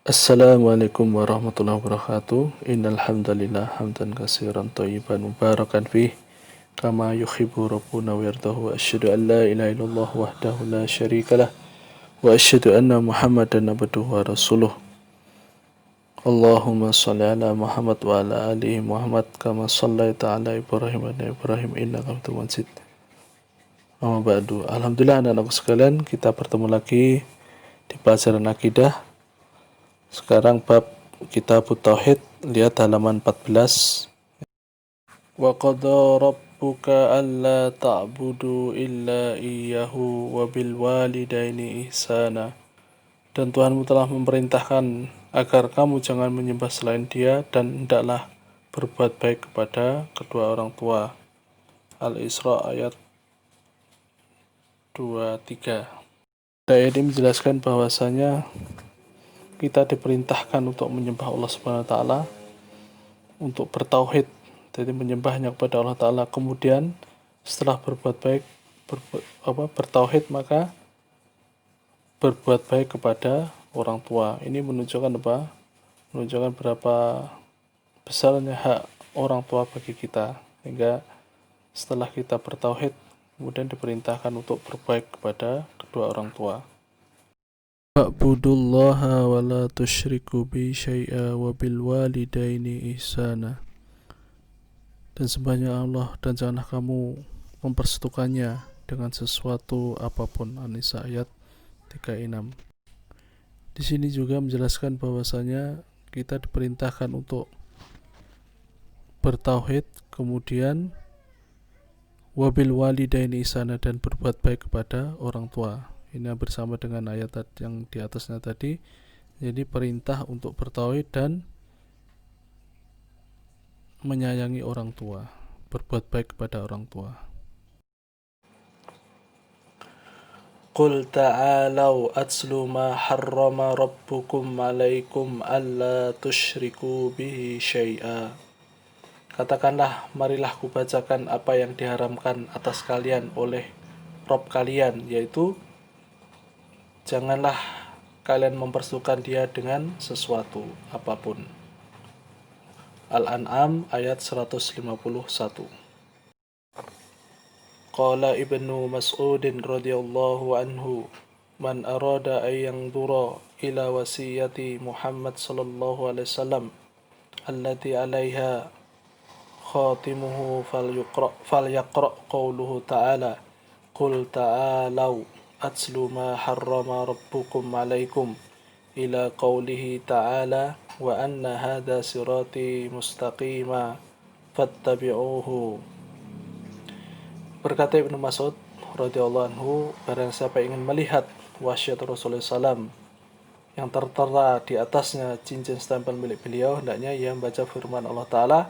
Assalamualaikum warahmatullahi wabarakatuh. Innal hamdalillah hamdan katsiran thayyiban mubarakan fih kama yuhibbu rabbuna wa yardahu wa asyhadu an la ilaha illallah wahdahu la syarikalah wa asyhadu anna Muhammadan abduhu wa rasuluh. Allahumma shalli ala Muhammad wa ala alihi Muhammad kama shallaita ala Ibrahim wa ala Ibrahim innaka Hamidum Majid. Amma ba'du. Alhamdulillah anak-anakku sekalian, kita bertemu lagi di pelajaran akidah. Sekarang bab Kitab Tauhid, lihat halaman 14. Wa qada rabbuka alla ta'budu illa iyyahu wa bil walidaini ihsana. Dan Tuhanmu telah memerintahkan agar kamu jangan menyembah selain Dia dan hendaklah berbuat baik kepada kedua orang tua. Al-Isra ayat 23. Ayat ini menjelaskan bahwasanya kita diperintahkan untuk menyembah Allah Subhanahu wa taala, untuk bertauhid, jadi menyembahnya kepada Allah taala. Kemudian setelah berbuat baik, bertauhid, maka berbuat baik kepada orang tua. Ini menunjukkan apa? Menunjukkan berapa besarnya hak orang tua bagi kita, hingga setelah kita bertauhid kemudian diperintahkan untuk berbaik kepada kedua orang tua. Wa'budullaha wa la tusyriku bi syai'a wa bil walidaini ihsana. Dan sembahnya Allah dan janganlah kamu mempersekutukannya dengan sesuatu apapun. An-Nisa ayat 36. Di sini juga menjelaskan bahwasanya kita diperintahkan untuk bertauhid, kemudian wabil walidaini ihsana, dan berbuat baik kepada orang tua. Ini bersama dengan ayat yang di atasnya tadi. Jadi perintah untuk bertauhid dan menyayangi orang tua, berbuat baik kepada orang tua. Qul ta'alau atslu ma harrama rabbukum alaikum alla tusyriku bihi syai'a. Katakanlah, marilah kubacakan apa yang diharamkan atas kalian oleh Rabb kalian, yaitu janganlah kalian mempersekutukan Dia dengan sesuatu apapun. Al-An'am ayat 151. Qala Ibnu Mas'udin radhiyallahu anhu, man arada an yanzura ila wasiyati Muhammad sallallahu alaihi wasallam allati 'alaiha khatimuhu falyaqra qawluhu ta'ala qul ta'alau atslu ma harrama rabbukum alaikum ila qawlihi ta'ala wa anna hadha sirati mustaqima fattabi'uhu. Berkata Ibnu Mas'ud radhiyallahu anhu, barang siapa ingin melihat wasiat Rasulullah SAW yang tertera di atasnya cincin stempel milik beliau, hendaknya ia membaca firman Allah Ta'ala,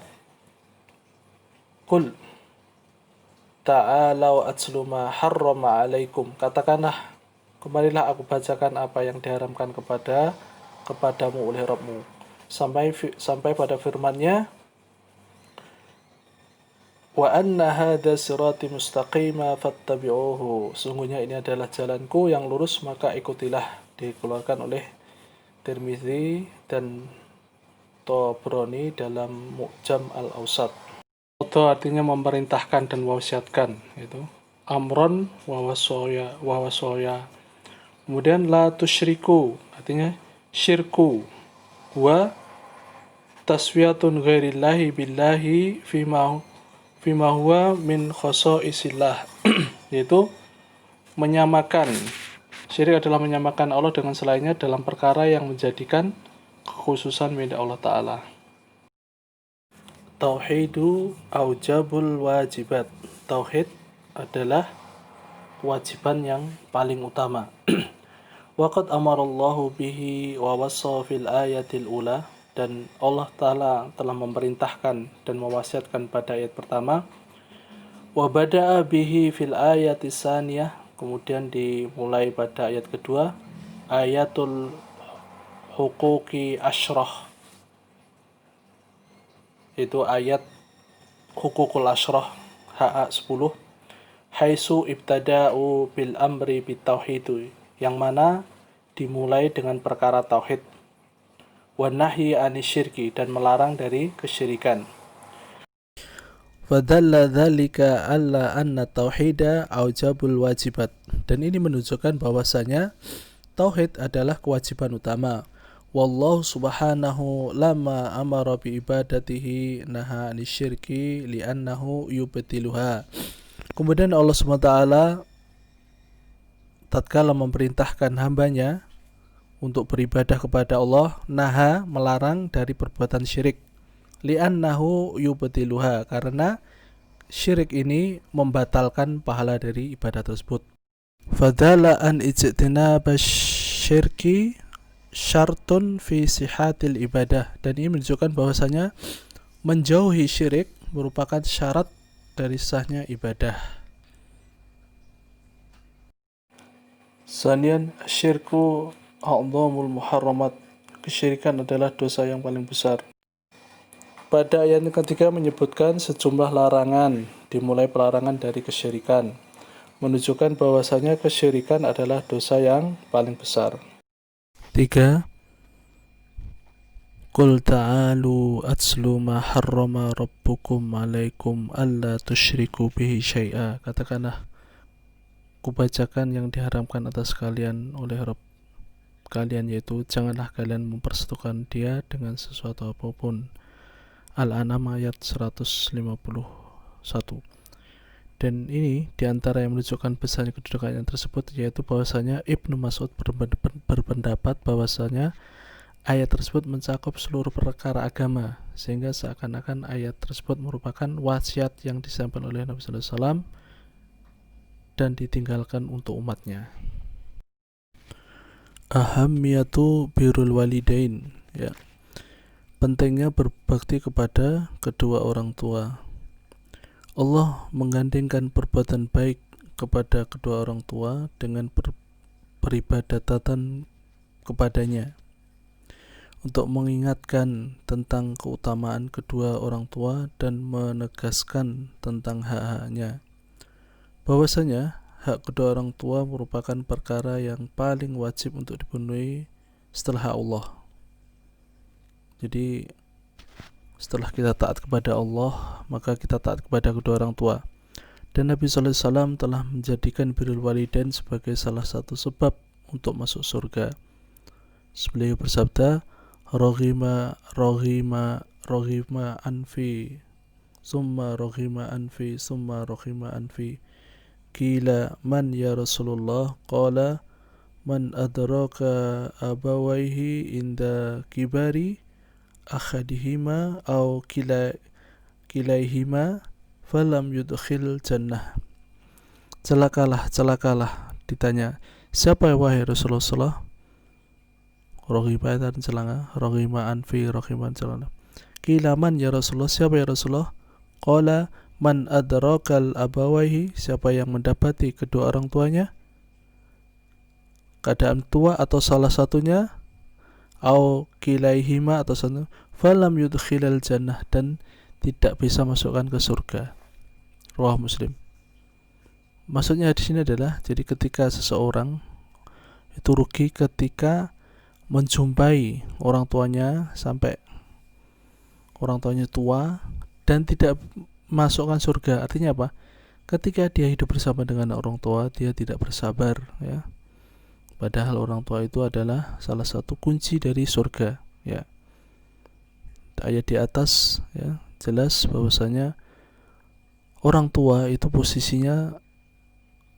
Qul ta'alau atslu ma harrama alaikum. Katakanlah, kemarilah aku bacakan apa yang diharamkan kepadamu oleh Rabbmu. Sampai pada firman-Nya, wa anna hadza sirati mustaqima fattabi'uhu. Sungguhnya ini adalah jalanku yang lurus, maka ikutilah. Dikeluarkan oleh Tirmizi dan Tabrani dalam Mu'jam Al-Awsat. Itu artinya memerintahkan dan mewasiatkan, itu amron wa wasoya. Kemudian la tusyriku artinya syirku, wa taswiyatun ghairillahi billahi fima huwa min khosaisillah yaitu menyamakan. Syirik adalah menyamakan Allah dengan selainnya dalam perkara yang menjadikan kekhususan milik Allah Ta'ala. Tauhidu aujabul wajibat. Tauhid adalah kewajiban yang paling utama. Waqad amarallahu bihi wa wassa fil ayatil ula. Dan Allah Ta'ala telah memerintahkan dan mewasiatkan pada ayat pertama. Wa bada'a bihi fil ayatis saniyah. Kemudian dimulai pada ayat kedua. Ayatul huquqi asyrah, itu ayat hukukul asyrah HA 10. Haisu ibtada'u bil amri bitauhid, yang mana dimulai dengan perkara tauhid. wa nahyi anisyirki, dan melarang dari kesyirikan. Fadalla dzalika alla anna tauhida aujabul wajibat. Dan ini menunjukkan bahwasanya tauhid adalah kewajiban utama. Wallahu subhanahu lama amara bi ibadatihi naha anisyirki li'annahu yubtiluha. Kemudian Allah SWT tatkala memerintahkan hambanya untuk beribadah kepada Allah, naha, melarang dari perbuatan syirik. Li'annahu yubtiluha, karena syirik ini membatalkan pahala dari ibadah tersebut. Fadala an ijtinaba syirki syartun fi sihatil ibadah. Dan ini menunjukkan bahwasanya menjauhi syirik merupakan syarat dari sahnya ibadah. Sanian syirku a'dhamul muharramat. Kesyirikan adalah dosa yang paling besar. Pada ayat yang ketiga menyebutkan sejumlah larangan, dimulai pelarangan dari kesyirikan, menunjukkan bahwasanya kesyirikan adalah dosa yang paling besar. 3. Qul ta'alu atslu ma harrama rabbukum alaikum alla tusyriku bihi syai'a. Katakanlah, kubacakan yang diharamkan atas kalian oleh Rabb kalian, yaitu janganlah kalian mempersekutukan dia dengan sesuatu apapun. Al-An'am ayat 151. Dan ini diantara yang menunjukkan besarnya kedudukan yang tersebut, yaitu bahwasanya Ibnu Mas'ud berpendapat bahwasanya ayat tersebut mencakup seluruh perkara agama, sehingga seakan-akan ayat tersebut merupakan wasiat yang disampaikan oleh Nabi sallallahu alaihi wasallam dan ditinggalkan untuk umatnya. Ahammiyatu birrul walidain, ya. Pentingnya berbakti kepada kedua orang tua. Allah menggandengkan perbuatan baik kepada kedua orang tua dengan peribadatan kepadanya, untuk mengingatkan tentang keutamaan kedua orang tua dan menegaskan tentang hak-haknya. Bahwasanya hak kedua orang tua merupakan perkara yang paling wajib untuk dipenuhi setelah hak Allah. Jadi setelah kita taat kepada Allah, maka kita taat kepada kedua orang tua. Dan Nabi sallallahu alaihi wasallam telah menjadikan birrul walidain sebagai salah satu sebab untuk masuk surga. Beliau bersabda, roghima anfi summa roghima anfi summa roghima anfi, qila man ya Rasulullah, qala man adraka abawaihi inda kibari akhadihima au kilaihima falam yudkhil jannah. Celakalah, ditanya, siapa wahai Rasulullah? Roghima dan celana, roghima anfi, roghima celana. Kilaman ya Rasulullah, siapa ya Rasulullah? Qala man adrakal abawaihi, siapa yang mendapati kedua orang tuanya keadaan tua atau salah satunya, au kilaihima atau satu, falam yudkhilal jannah, dan tidak bisa masukkan ke surga. Riwayat Muslim. Maksudnya di sini adalah, jadi ketika seseorang itu rugi ketika menjumpai orang tuanya sampai orang tuanya tua dan tidak masukkan surga. Artinya apa? Ketika dia hidup bersama dengan orang tua, dia tidak bersabar, ya. Padahal orang tua itu adalah salah satu kunci dari surga, ya. Ayat di atas, ya, jelas bahwasanya orang tua itu posisinya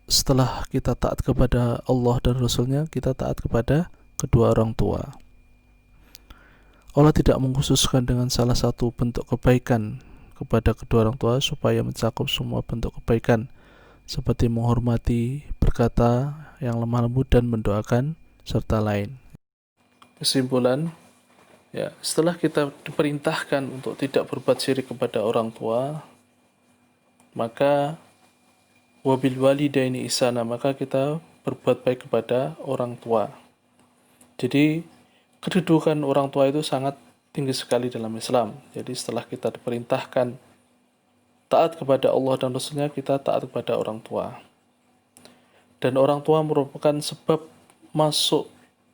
setelah kita taat kepada Allah dan Rasulnya, kita taat kepada kedua orang tua. Allah tidak mengkhususkan dengan salah satu bentuk kebaikan kepada kedua orang tua supaya mencakup semua bentuk kebaikan, seperti menghormati, berkata yang lemah lembut, dan mendoakan serta lain. Kesimpulan, ya, setelah kita diperintahkan untuk tidak berbuat syirik kepada orang tua, maka wabil walidaini ihsana, maka kita berbuat baik kepada orang tua. Jadi kedudukan orang tua itu sangat tinggi sekali dalam Islam. Jadi setelah kita diperintahkan taat kepada Allah dan Rasulnya, kita taat kepada orang tua. Dan orang tua merupakan sebab masuk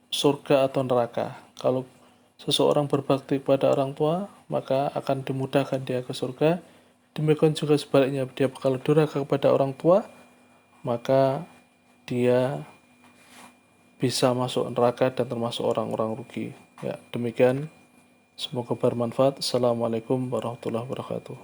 surga atau neraka. Kalau seseorang berbakti kepada orang tua, maka akan dimudahkan dia ke surga. Demikian juga sebaliknya, dia kalau durhaka kepada orang tua, maka dia bisa masuk neraka dan termasuk orang-orang rugi. Ya, demikian. Semoga bermanfaat. Assalamualaikum warahmatullahi wabarakatuh.